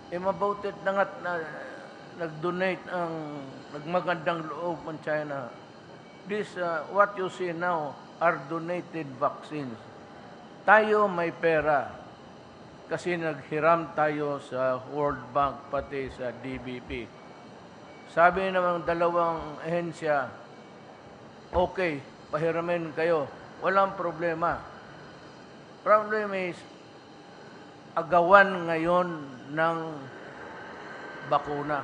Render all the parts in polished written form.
Mabutit na nga't na nag-donate nagmagandang loob ang China. What you see now are donated vaccines. Tayo may pera kasi naghiram tayo sa World Bank pati sa DBP. Sabi ng dalawang ehensya, okay, pahiramin kayo, walang problema. Problem is, agawan ngayon ng bakuna.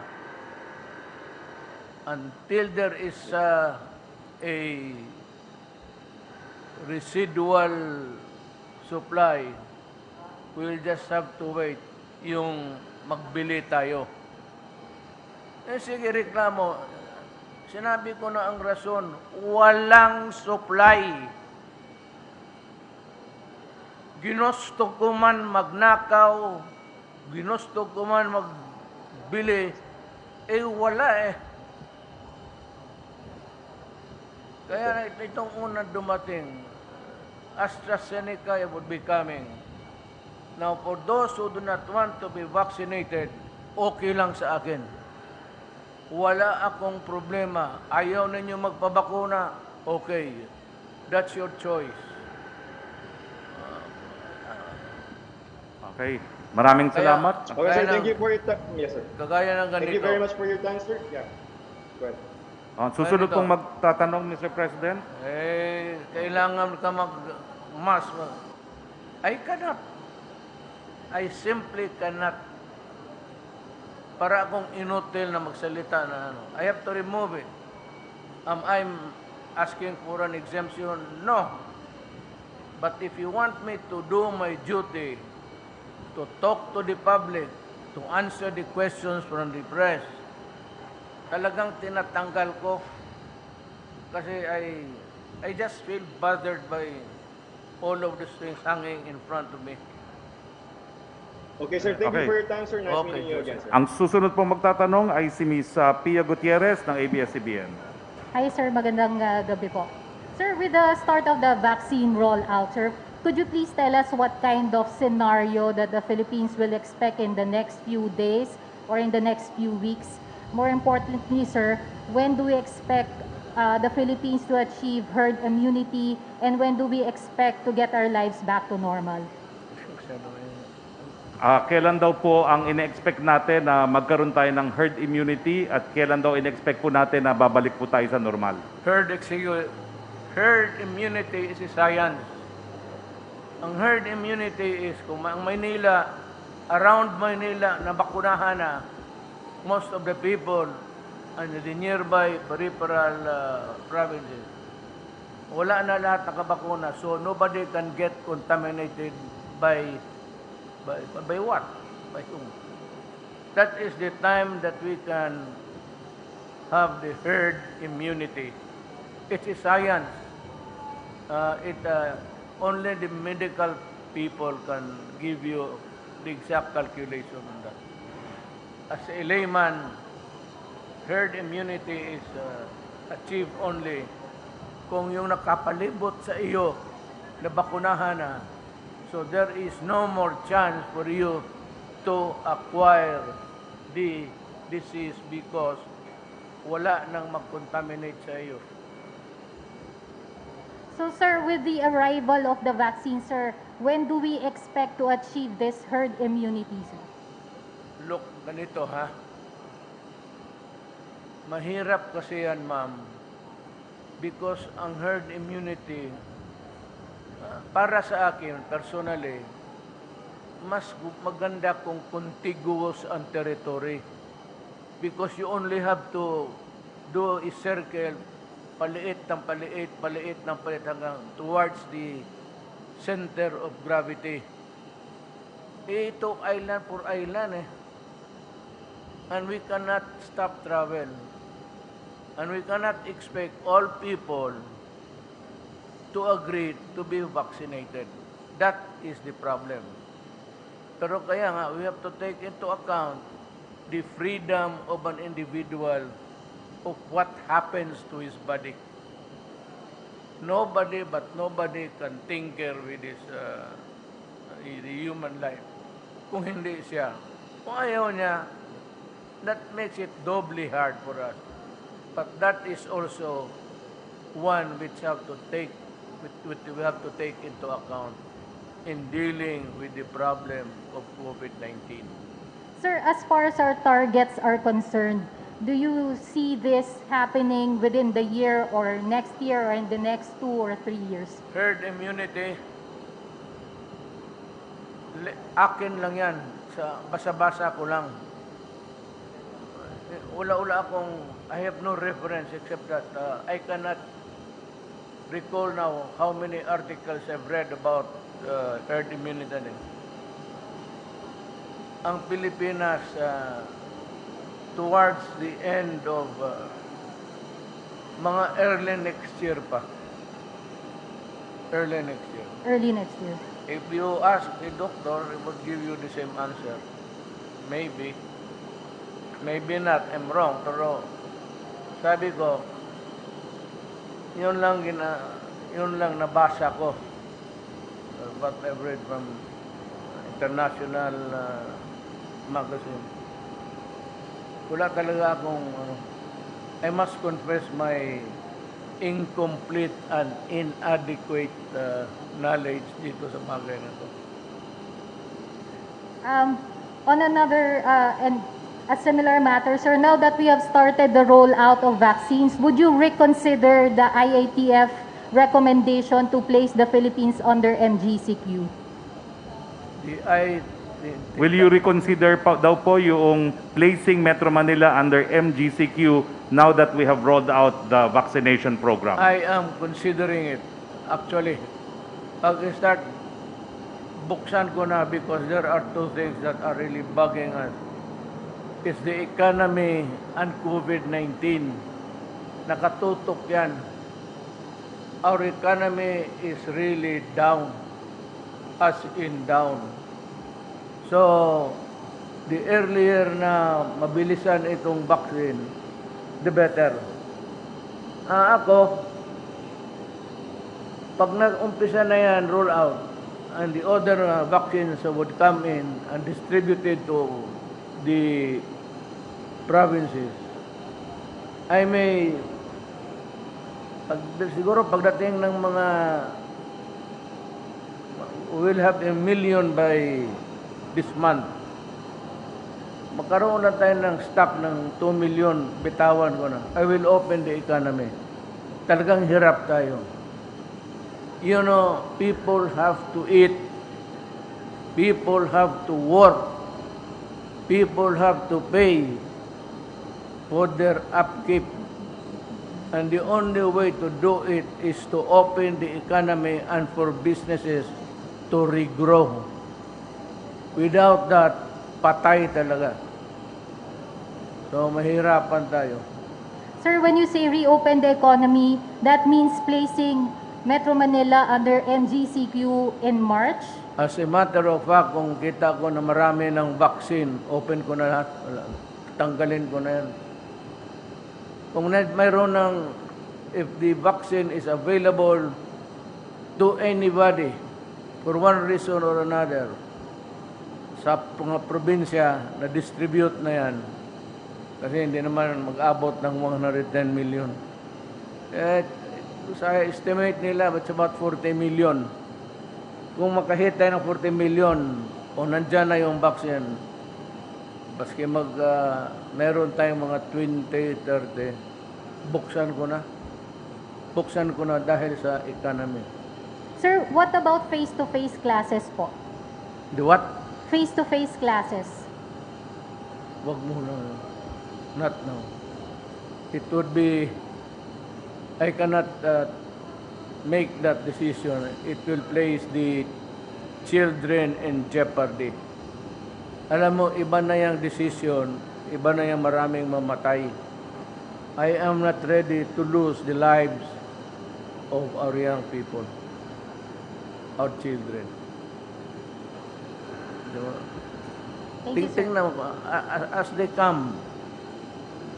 Until there is a residual supply, we'll just have to wait yung magbili tayo. Sige, reklamo. Sinabi ko na ang rason, walang supply. Ginusto ko man magnakaw, ginusto ko man magbili, wala eh. Kaya itong unang dumating, AstraZeneca would be coming. Now, for those who do not want to be vaccinated, okay lang sa akin. Wala akong problema. Ayaw ninyo magpabakuna, okay. That's your choice. Okay. Maraming salamat. Okay, sir. Thank you for your time. Yes, sir. Kagaya ng ganito. Thank you very much for your time, sir. Yeah. Go ahead. Susunod pong magtatanong, Mr. President. Kailangan ka mag-mask. I cannot. I simply cannot. Para akong inutil na magsalita na ano. I have to remove it. I'm asking for an exemption? No. But if you want me to do my duty, to talk to the public, to answer the questions from the press, talagang tinatanggal ko kasi I just feel bothered by all of these things hanging in front of me. Okay, sir. Thank you for your time, sir. Nice meeting you again, sir. Ang susunod pong magtatanong ay si Ms. Pia Gutierrez ng ABS-CBN. Hi, sir. Magandang gabi po. Sir, with the start of the vaccine rollout, sir, could you please tell us what kind of scenario that the Philippines will expect in the next few days or in the next few weeks? More importantly, sir, when do we expect the Philippines to achieve herd immunity, and when do we expect to get our lives back to normal? Kailan daw po ang ine-expect natin na magkaroon tayo ng herd immunity at kailan daw ine-expect po natin na babalik po tayo sa normal? Herd immunity is a science. Ang herd immunity is kung ang Maynila, around Maynila, nabakunahan na most of the people and the nearby peripheral provinces. Wala na lahat nakabakuna, so nobody can get contaminated by what? By whom? That is the time that we can have the herd immunity. It's a science. Only the medical people can give you the exact calculation on that. As a layman, herd immunity is achieved only kung yung nakapalibot sa iyo na bakunahan na. So there is no more chance for you to acquire the disease because wala nang mag-contaminate sa iyo. So, sir, with the arrival of the vaccine, sir, when do we expect to achieve this herd immunity, sir? Look, ganito ha. Mahirap kasi yan, ma'am. Because ang herd immunity, para sa akin, personally, mas maganda kung contiguous ang territory. Because you only have to do a circle, paliit ng paliit hanggang towards the center of gravity. Ito island for island eh. And we cannot stop travel. And we cannot expect all people to agree to be vaccinated. That is the problem. Pero kaya nga, we have to take into account the freedom of an individual of what happens to his body. Nobody can tinker with the human life kung hindi siya Kung ayaw niya, that makes it doubly hard for us. But that is also one which we have to take into account in dealing with the problem of COVID-19. Sir, as far as our targets are concerned, do you see this happening within the year or next year or in the next 2 or 3 years? Herd immunity, akin lang yan. Sa basa-basa ko lang. Ula-ula I have no reference except that I cannot recall now how many articles I've read about herd immunity. Ang Pilipinas, towards the end of mga early next year pa. Early next year. Early next year. If you ask the doctor, he would give you the same answer. Maybe. Maybe not. I'm wrong. Pero sabi ko, yun lang nabasa ko. What I've read from international magazine. Wala talaga akong, I must confess my incomplete and inadequate knowledge dito sa bagay na to. On another and a similar matter, sir, now that we have started the rollout of vaccines, would you reconsider the IATF recommendation to place the Philippines under MGCQ? Will you reconsider daw po yung placing Metro Manila under MGCQ now that we have rolled out the vaccination program? I am considering it. Actually, pag-start, buksan ko na because there are two things that are really bugging us. It's the economy and COVID-19. Nakatutok yan. Our economy is really down, as in down. So, the earlier na mabilisan itong vaccine, the better. Ako, pag nag-umpisa na yan, roll out, and the other vaccines would come in and distributed to the provinces, I may, siguro pagdating ng mga, we will have 1 million by this month. Magkaroon na tayo ng stock ng 2 million, bitawan ko na. I will open the economy. Talagang hirap tayo. You know, people have to eat. People have to work. People have to pay for their upkeep. And the only way to do it is to open the economy and for businesses to regrow. Without that, patay talaga. So, mahirapan tayo. Sir, when you say reopen the economy, that means placing Metro Manila under MGCQ in March? As a matter of fact, kung kita ko na marami ng vaccine, open ko na lahat. Tanggalin ko na yan. Kung mayroon ng, if the vaccine is available to anybody for one reason or another, sa mga probinsya na distribute na yan, kasi hindi naman mag-abot ng 110 million. Sa estimate nila, it's about 40 million. Kung makahit tayo ng 40 million, o nandyan na yung vaccine, baski meron tayong mga 20, 30, buksan ko na. Buksan ko na dahil sa economy. Sir, what about face-to-face classes po? The what? Face-to-face classes. Wag mo na. Not now. It would be, I cannot make that decision. It will place the children in jeopardy. Alam mo, iba na yung decision, iba na yung maraming mamatay. I am not ready to lose the lives of our young people, our children. Diba? Thank you, sir. Tingnan mo, as they come,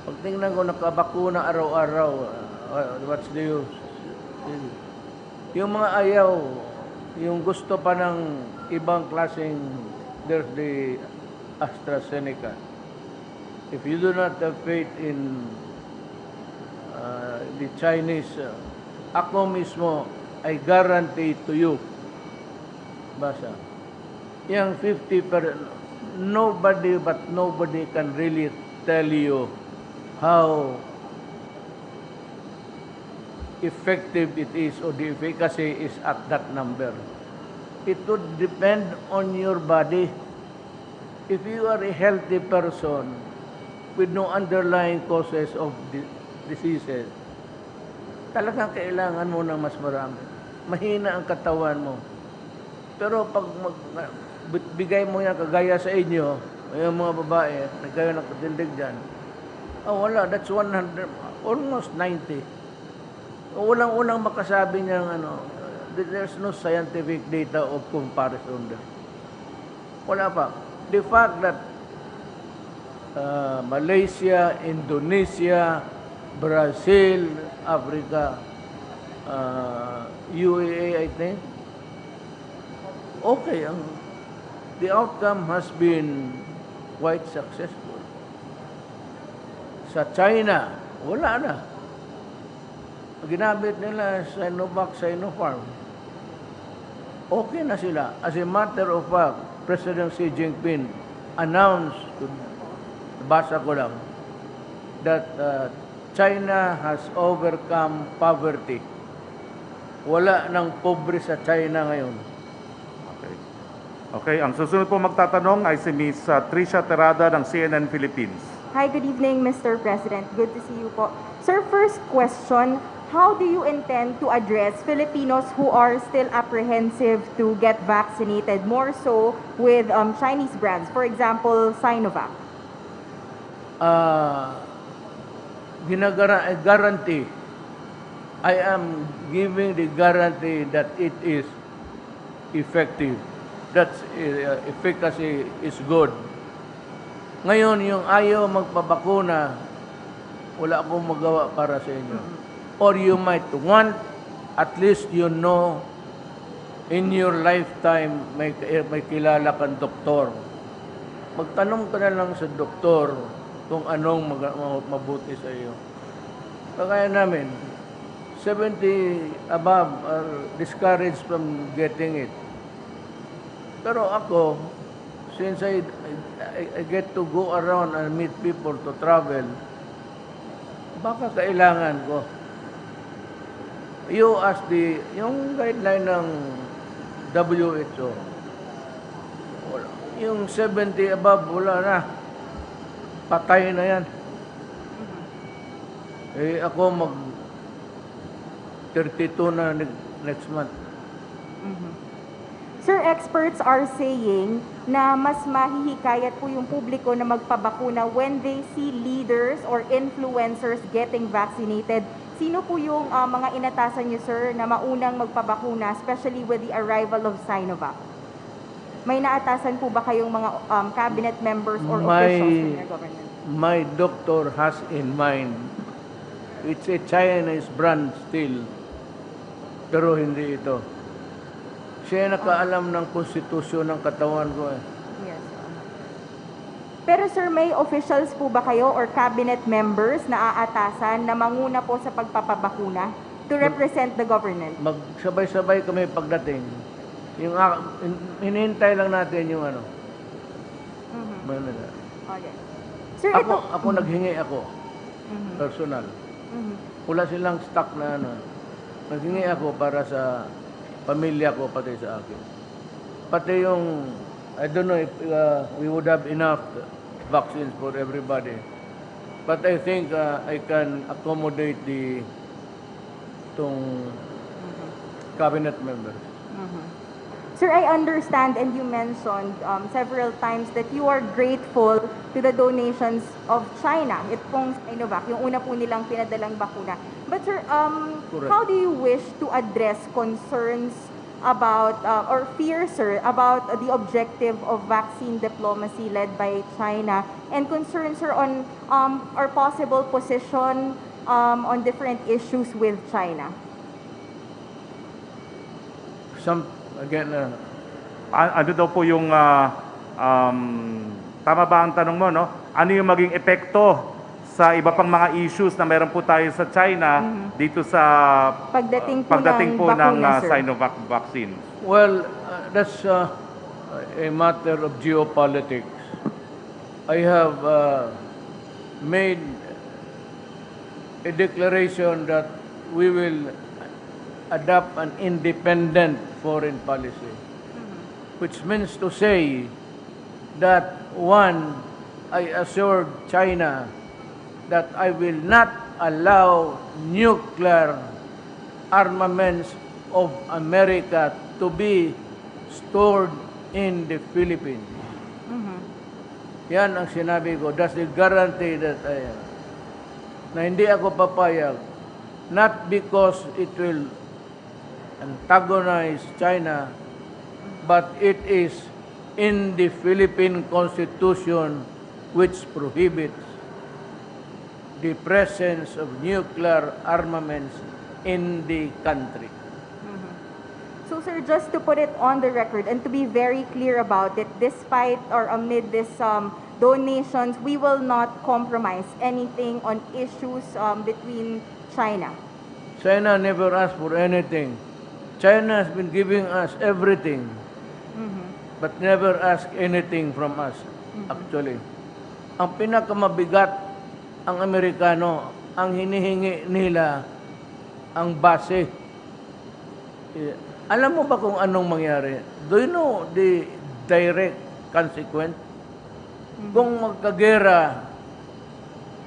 pag tingnan ko nakabakuna araw-araw, what's the use? Yung mga ayaw, yung gusto pa ng ibang klaseng, there's the AstraZeneca. If you do not have faith in the Chinese, ako mismo, I guarantee to you, basa, yung 50%, nobody can really tell you how effective it is or the efficacy is at that number. It would depend on your body. If you are a healthy person with no underlying causes of diseases, talagang kailangan mo ng mas marami. Mahina ang katawan mo. Pero pag bigay mo yan kagaya sa inyo, yung mga babae, nagkayo ng katindig dyan, wala, that's 100, almost 90. Walang makasabi niyang there's no scientific data of comparison there. Wala pa. The fact that Malaysia, Indonesia, Brazil, Africa, UAE, I think, okay, the outcome has been quite successful. Sa China, wala na. Ginamit nila Sinovac, Sinopharm. Okay na sila. As a matter of fact, President Xi Jinping announced, basa ko lang, that China has overcome poverty. Wala nang pobre sa China ngayon. Okay, ang susunod po magtatanong ay si Ms. Tricia Terada ng CNN Philippines. Hi, good evening, Mr. President. Good to see you po. Sir, first question, how do you intend to address Filipinos who are still apprehensive to get vaccinated, more so with Chinese brands, for example, Sinovac? Guarantee. I am giving the guarantee that it is effective. That efficacy is good. Ngayon, yung ayaw magpabakuna, wala akong magawa para sa inyo. Or you might want, at least you know, in your lifetime, may kilala kang doktor. Magtanong ka na lang sa doktor kung anong mabuti sa iyo. Kagaya namin, 70 above are discouraged from getting it. Pero ako, since I get to go around and meet people to travel, baka kailangan ko. You ask yung guideline ng WHO, wala. Yung 70 above, wala na. Patay na yan. Ako mag 32 na next month. Sir, experts are saying na mas mahihikayat po yung publiko na magpabakuna when they see leaders or influencers getting vaccinated. Sino po yung mga inatasan niyo, sir, na maunang magpabakuna, especially with the arrival of Sinovac? May naatasan po ba kayong mga cabinet members or officials in your government? My doctor has in mind, it's a Chinese brand still, pero hindi ito. Siya nakaalam ng konstitusyon ng katawan ko eh. Yes. Pero sir, may officials po ba kayo or cabinet members na aatasan na manguna po sa pagpapabakuna to represent the government? Magsabay-sabay kami pagdating. Yung hinihintay lang natin yung ano. Okay. Sir, Ako naghingi ako. Personal. Wala silang stock na ano. Naghingi ako para sa pamilya ko, pati sa akin. Pati yung, I don't know if we would have enough vaccines for everybody. But I think I can accommodate itong cabinet members. Sir, I understand and you mentioned several times that you are grateful to the donations of China. Ito pong Sinovac, yung una po nilang pinadalang bakuna. But sir, how do you wish to address concerns about, or fears, sir, about the objective of vaccine diplomacy led by China and concerns, sir, on our possible position on different issues with China? Ano daw po yung tama ba ang tanong mo, no? Ano yung maging epekto sa iba pang mga issues na meron po tayo sa China dito sa Pagdating po ng ng bakuna, sir. Sinovac vaccine? Well, that's a matter of geopolitics. I have made a declaration that we will adopt an independent foreign policy, which means to say that one, I assured China that I will not allow nuclear armaments of America to be stored in the Philippines. Yan ang sinabi ko. That's the guarantee that I have. Na hindi ako papayag. Not because it will antagonize China, but it is in the Philippine Constitution which prohibits the presence of nuclear armaments in the country. So sir, just to put it on the record and to be very clear about it, despite or amid this donations, we will not compromise anything on issues between China. China never asked for anything. China has been giving us everything, but never asked anything from us, actually. Ang pinakamabigat, ang Amerikano, ang hinihingi nila, ang base. Alam mo ba kung anong mangyari? Do you know the direct consequence? Kung magkagera,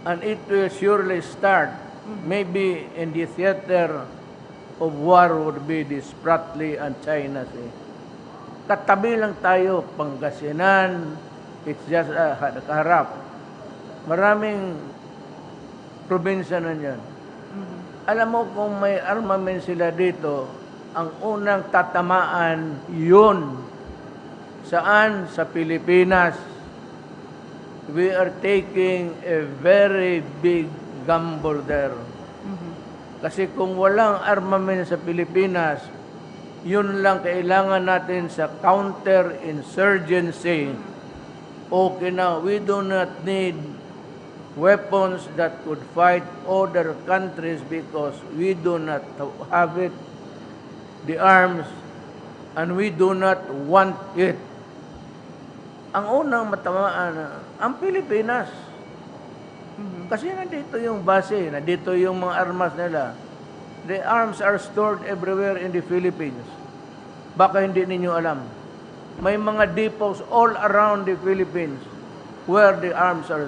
and it will surely start, maybe in the theater of war would be the Spratly and China Sea. Katabi lang tayo, Pangasinan, it's just kaharap. Maraming probinsya na yan. Alam mo kung may armament sila dito, ang unang tatamaan yun. Saan? Sa Pilipinas. We are taking a very big gamble there. Kasi kung walang armament sa Pilipinas, yun lang kailangan natin sa counter-insurgency. Okay na, we do not need weapons that could fight other countries because we do not have it, the arms, and we do not want it. Ang unang matamaan, ang Pilipinas. Kasi nandito yung base, nandito yung mga armas nila. The arms are stored everywhere in the Philippines. Baka hindi ninyo alam. May mga depots all around the Philippines where the arms are.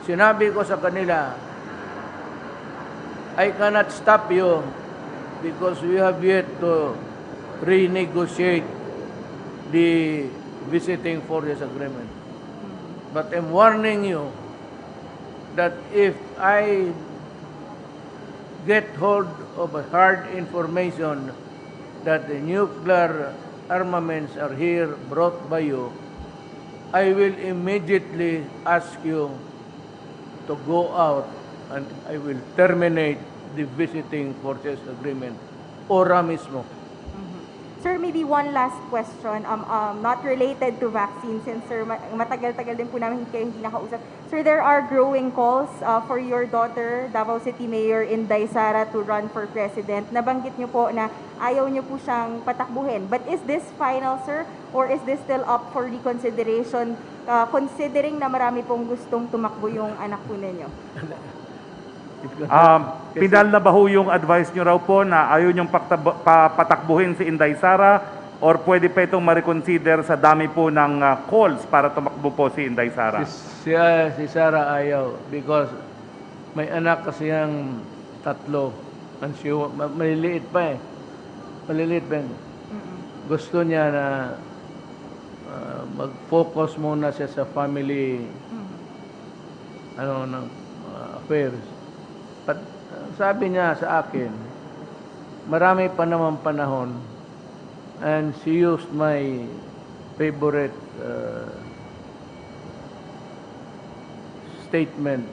Sinabi ko sa kanila, I cannot stop you because we have yet to renegotiate the visiting forces agreement. But I'm warning you that if I get hold of a hard information that the nuclear armaments are here brought by you, I will immediately ask you to go out and I will terminate the visiting forces agreement. Ora mismo. Sir, maybe one last question, not related to vaccine since sir, matagal-tagal din po namin kayo hindi nakausap. Sir, there are growing calls for your daughter, Davao City Mayor Inday Sara, to run for president. Nabanggit niyo po na ayaw niyo po siyang patakbuhin. But is this final, sir? Or is this still up for reconsideration, considering na marami pong gustong tumakbo yung anak po ninyo? Pinal na ba ho yung advice nyo raw po na ayaw nyong patakbuhin si Inday Sara or pwede pa itong ma-reconsider sa dami po ng calls para tumakbo po si Inday Sara? Si Sara ayaw because may anak kasi yung tatlo. Maliliit pa eh. Maliliit pa. Gusto niya na mag-focus muna siya sa family affairs. But sabi niya sa akin, marami pa naman panahon and she used my favorite statement.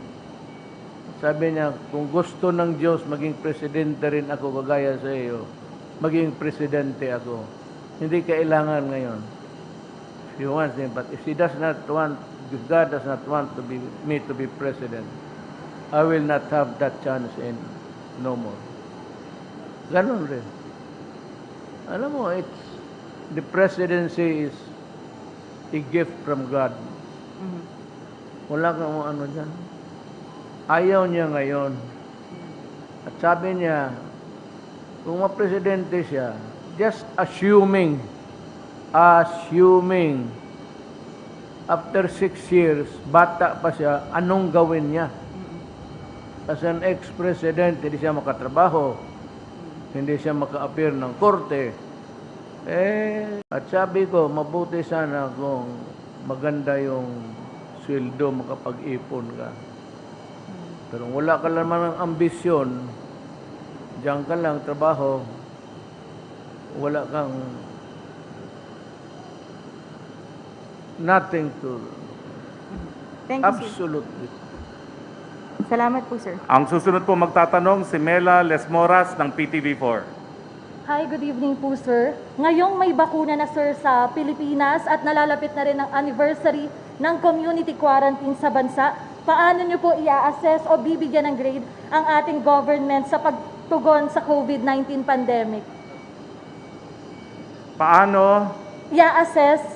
Sabi niya, kung gusto ng Diyos maging presidente rin ako kagaya sa iyo, maging presidente ako. Hindi kailangan ngayon. She wants it, but if she does not want if God does not want me to be president, I will not have that chance and no more. Ganon rin. Alam mo, the presidency is a gift from God. Wala kang ano dyan. Ayaw niya ngayon. At sabi niya, kung mapresidente siya, just assuming, after 6 years, bata pa siya, anong gawin niya? As an ex-president, hindi siya makatrabaho, hindi siya maka-appear ng korte. At sabi ko, mabuti sana kung maganda yung sweldo, makapag-ipon ka. Pero wala ka naman ng ambisyon, diyan ka lang, trabaho, wala kang nothing to, Thank you, sir. absolutely. Salamat po, sir. Ang susunod po magtatanong si Mela Lesmoras ng PTV4. Hi, good evening po, sir. Ngayong may bakuna na, sir, sa Pilipinas at nalalapit na rin ang anniversary ng community quarantine sa bansa, paano nyo po i-assess o bibigyan ng grade ang ating government sa pagtugon sa COVID-19 pandemic? Paano? I-assess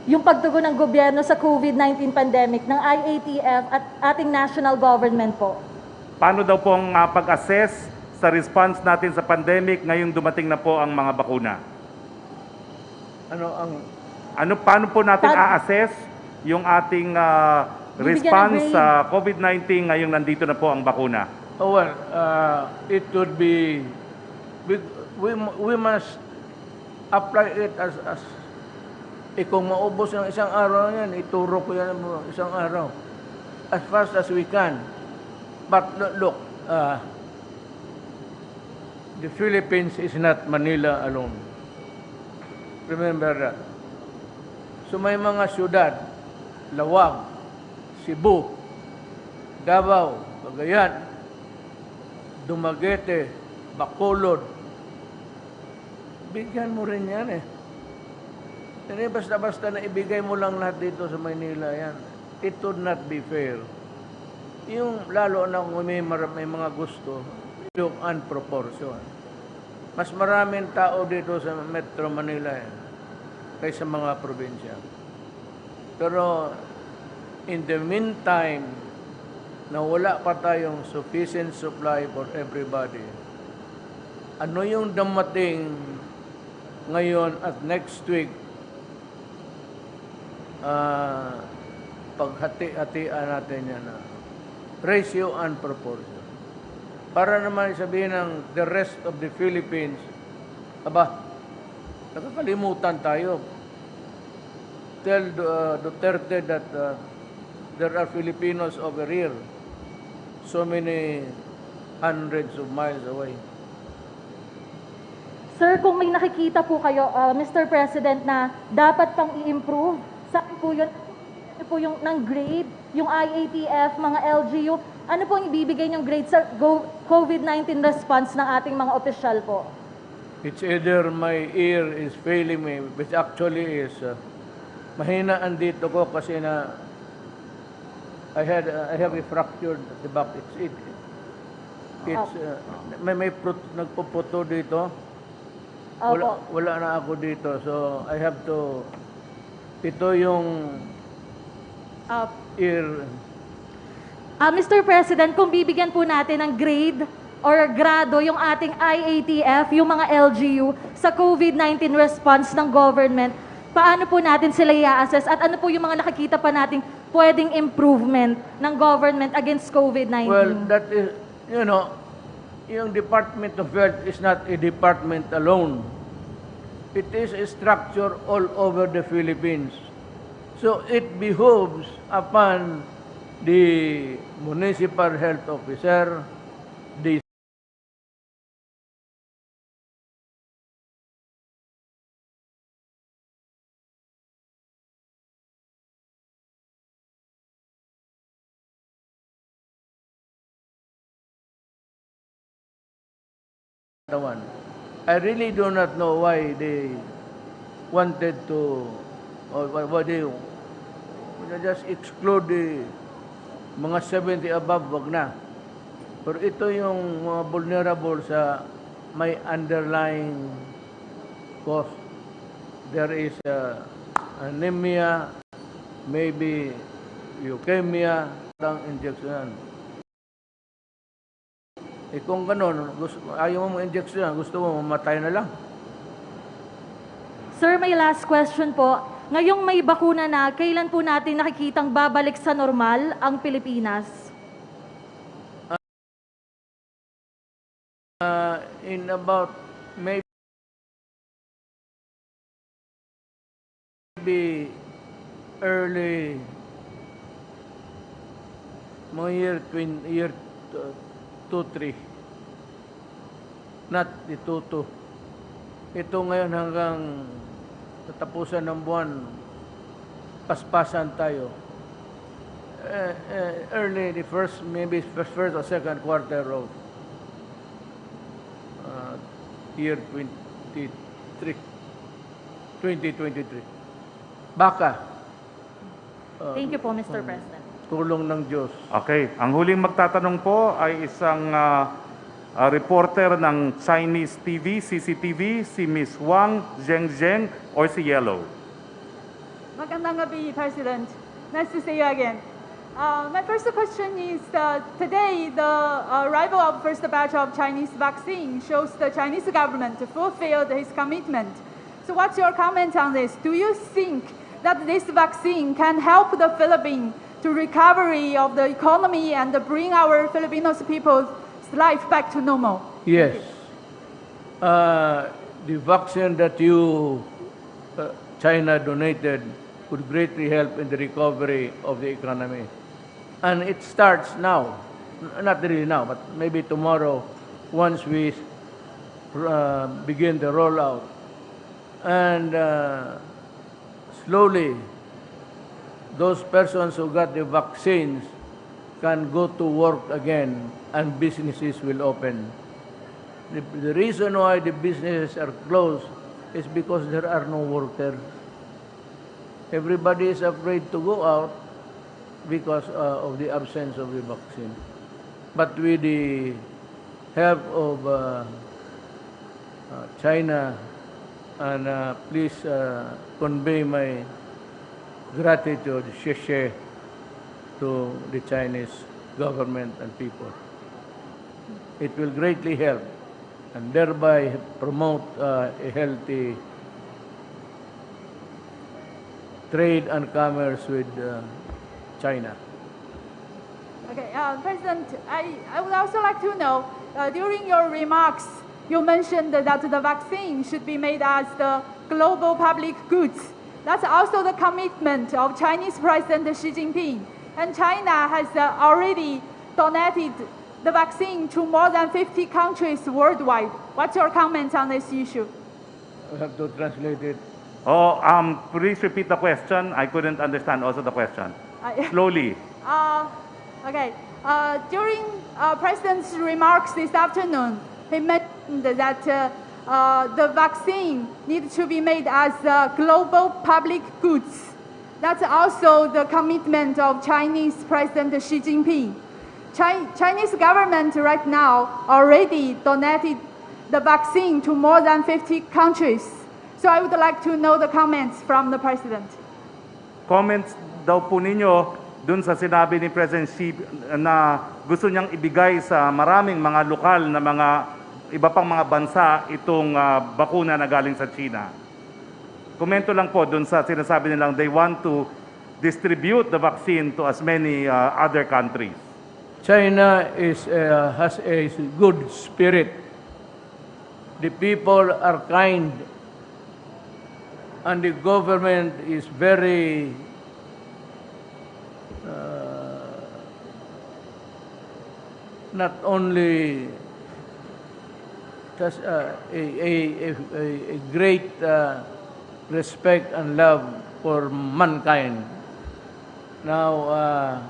yung pagtugon ng gobyerno sa COVID-19 pandemic ng IATF at ating national government po. Paano daw pong pag-assess sa response natin sa pandemic ngayong dumating na po ang mga bakuna? Paano po natin a-assess yung ating response sa COVID-19 ngayong nandito na po ang bakuna? Oh, well, it would be, we must apply it as kung maubos ng isang araw yan, ituro ko yan isang araw. As fast as we can. But look, the Philippines is not Manila alone. Remember that. So may mga syudad, Lawag, Cebu, Davao, Cagayan, Dumaguete, Bacolod. Bigyan mo rin yan eh. Hindi basta-basta na ibigay mo lang lahat dito sa Maynila yan. It would not be fair. Yung lalo na kung may mga gusto, yung unproportion. Mas maraming tao dito sa Metro Manila kaysa mga probinsya. Pero in the meantime, na wala pa tayong sufficient supply for everybody, ano yung damating ngayon at next week, paghati-hatian natin yan na ratio and proportion. Para naman sabihin ng the rest of the Philippines, nakakalimutan tayo. Tell Duterte that there are Filipinos over here, so many hundreds of miles away. Sir, kung may nakikita po kayo, Mr. President, na dapat pang i-improve, saan po yun? Ano po yung ng grade, yung IATF, mga LGU, ano po ang ibibigay niyong grade sa COVID-19 response ng ating mga opisyal po? It's either my ear is failing me, which actually is mahina andito ko kasi na I have a fractured at the back. Nagpuputo dito. Wala na ako dito. So I have to, ito yung ear. Mr. President, kung bibigyan po natin ng grade or grado yung ating IATF, yung mga LGU sa COVID-19 response ng government, paano po natin sila i-assess at ano po yung mga nakikita pa nating pwedeng improvement ng government against COVID-19? Well, that is, yung Department of Health is not a department alone. It is a structure all over the Philippines. So it behooves upon the municipal health officer, the one. I really do not know why they wanted to, or what they just exclude the mga 70 above, wag na. Pero ito yung mga vulnerable sa may underlying cause. There is anemia, maybe leukemia, ang injection. Kung gano'n, ayaw mo injection, gusto mo mamatay na lang. Sir, may last question po. Ngayong may bakuna na, kailan po natin nakikitang babalik sa normal ang Pilipinas? In about maybe early mga year 2-3, not the 2-2. Ito ngayon hanggang katapusan ng buwan, paspasan tayo. Early, the first, maybe first or second quarter of year 2023. Baka. Thank you po, Mr. President. Tulong ng Diyos. Okay. Ang huling magtatanong po ay isang reporter ng Chinese TV, CCTV, si Miss Wang Zhengzheng or si Yellow. Magandang gabi, President. Nice to see you again. My first question is, today the arrival of first batch of Chinese vaccine shows the Chinese government fulfilled its commitment. So what's your comment on this? Do you think that this vaccine can help the Philippines to recovery of the economy and bring our Filipinos people's life back to normal? Yes. The vaccine that China donated would greatly help in the recovery of the economy. And it starts now, not really now, but maybe tomorrow, once we begin the rollout. And slowly, those persons who got the vaccines can go to work again and businesses will open. The reason why the businesses are closed is because there are no workers. Everybody is afraid to go out because of the absence of the vaccine. But with the help of China, and please convey my gratitude, xie to the Chinese government and people. It will greatly help and thereby promote a healthy trade and commerce with China. Okay, President, I would also like to know, during your remarks, you mentioned that the vaccine should be made as the global public goods. That's also the commitment of Chinese President Xi Jinping. And China has already donated the vaccine to more than 50 countries worldwide. What's your comment on this issue? I have to translate it. Oh, please repeat the question. I couldn't understand also the question. Slowly. Okay. During President's remarks this afternoon, he mentioned that the vaccine needs to be made as global public goods. That's also the commitment of Chinese President Xi Jinping. Chinese government right now already donated the vaccine to more than 50 countries. So I would like to know the comments from the President. Comments daw po ninyo dun sa sinabi ni President Xi na gusto niyang ibigay sa maraming mga lokal na mga iba pang mga bansa itong bakuna na galing sa China. Komento lang po dun sa sinasabi nilang they want to distribute the vaccine to as many other countries. China has a good spirit. The people are kind, and the government is very not only just a great respect and love for mankind. Now,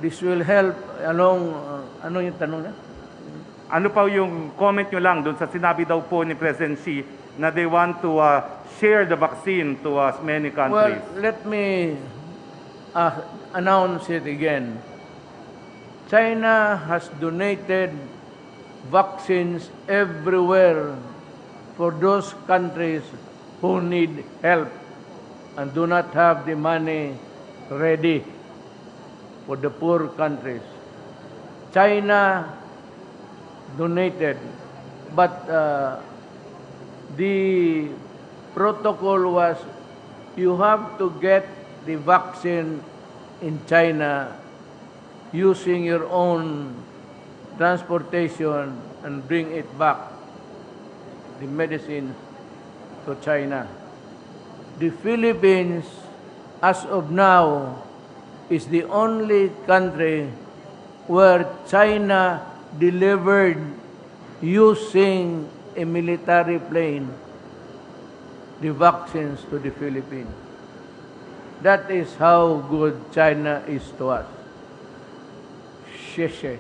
this will help along, ano yung tanong na? Ano pa yung comment nyo lang dun sa sinabi daw po ni President Xi na they want to share the vaccine to as many Well, countries? let me announce it again. China has donated vaccines everywhere for those countries who need help and do not have the money ready for the poor countries. China donated, but the protocol was you have to get the vaccine in China using your own transportation and bring it back, the medicine, to China. The Philippines, as of now, is the only country where China delivered using a military plane the vaccines to the Philippines. That is how good China is to us. Sheshe.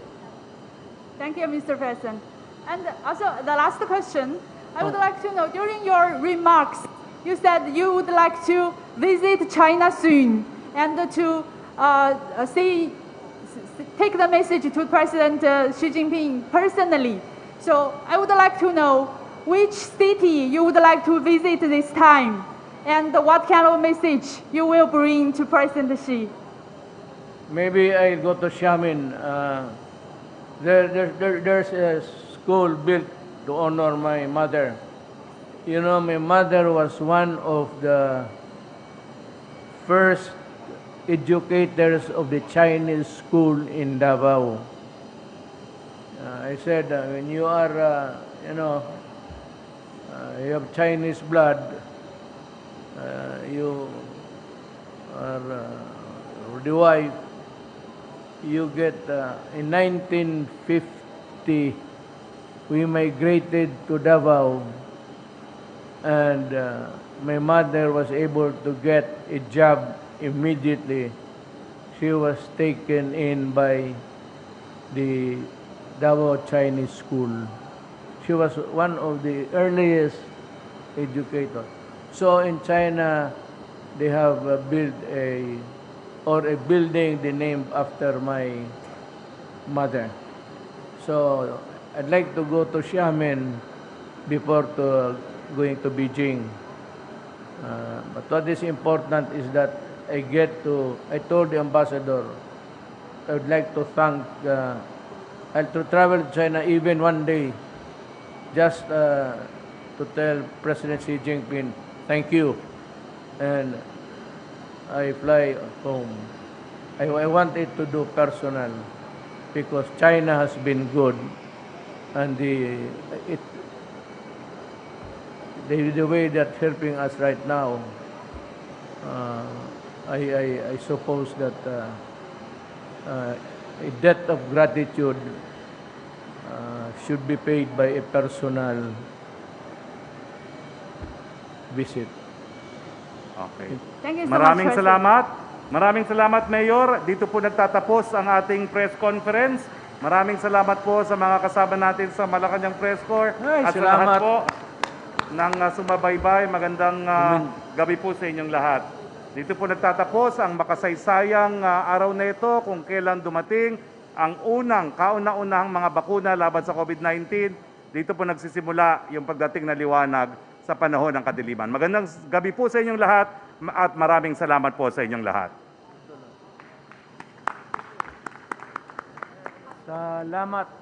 Thank you, Mr. President. And also, the last question, I would like to know, during your remarks, you said you would like to visit China soon and to take the message to President Xi Jinping personally. So I would like to know which city you would like to visit this time and what kind of message you will bring to President Xi. Maybe I'll go to Xiamen. There's a school built to honor my mother. You know, my mother was one of the first educators of the Chinese school in Davao. I said, when you are, you have Chinese blood, you are the wife, you get, in 1950, we migrated to Davao, and my mother was able to get a job immediately. She was taken in by the Davao Chinese School. She was one of the earliest educators. So in China, they have built a building they named after my mother. So I'd like to go to Xiamen before going to Beijing. But what is important is that I told the ambassador, I would like to thank, to travel to China even one day, just to tell President Xi Jinping, thank you. And I fly home. I want it to do personal because China has been good, and the way that's helping us right now, I suppose that a debt of gratitude should be paid by a personal visit. Okay. Thank you so Maraming much, salamat. Maraming salamat, Mayor. Dito po nagtatapos ang ating press conference. Maraming salamat po sa mga kasama natin sa Malacanang Press Corps. Ay, At sa lahat salamat. po ng sumabaybay. Magandang gabi po sa inyong lahat. Dito po nagtatapos ang makasaysayang araw na ito kung kailan dumating ang kauna-unahang mga bakuna laban sa COVID-19. Dito po nagsisimula yung pagdating na liwanag sa panahon ng kadiliman. Magandang gabi po sa inyong lahat at maraming salamat po sa inyong lahat. Salamat.